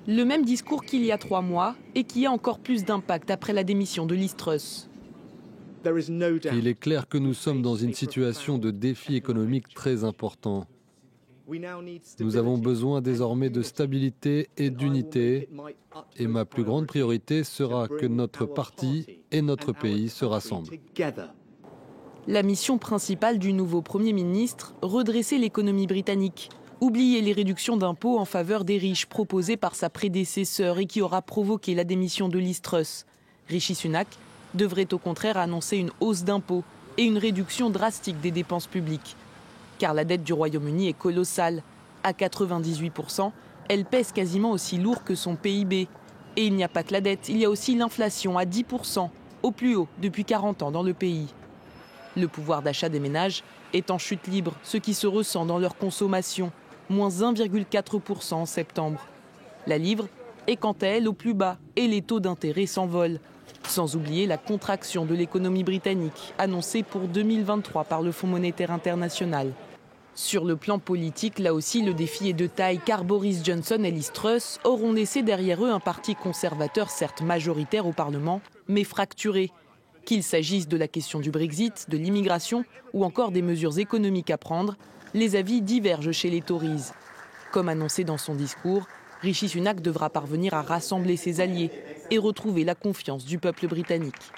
Le même discours qu'il y a 3 mois et qui a encore plus d'impact après la démission de Liz Truss. Il est clair que nous sommes dans une situation de défi économique très important. Nous avons besoin désormais de stabilité et d'unité, et ma plus grande priorité sera que notre parti et notre pays se rassemblent. La mission principale du nouveau Premier ministre, redresser l'économie britannique. Oublier les réductions d'impôts en faveur des riches proposées par sa prédécesseur et qui aura provoqué la démission de Liz Truss. Rishi Sunak devrait au contraire annoncer une hausse d'impôts et une réduction drastique des dépenses publiques. Car la dette du Royaume-Uni est colossale. À 98%, elle pèse quasiment aussi lourd que son PIB. Et il n'y a pas que la dette, il y a aussi l'inflation à 10%, au plus haut depuis 40 ans dans le pays. Le pouvoir d'achat des ménages est en chute libre, ce qui se ressent dans leur consommation, moins 1,4% en septembre. La livre est quant à elle au plus bas et les taux d'intérêt s'envolent. Sans oublier la contraction de l'économie britannique, annoncée pour 2023 par le Fonds monétaire international. Sur le plan politique, là aussi, le défi est de taille, car Boris Johnson et Liz Truss auront laissé derrière eux un parti conservateur, certes majoritaire au Parlement, mais fracturé. Qu'il s'agisse de la question du Brexit, de l'immigration ou encore des mesures économiques à prendre, les avis divergent chez les Tories. Comme annoncé dans son discours, Rishi Sunak devra parvenir à rassembler ses alliés et retrouver la confiance du peuple britannique.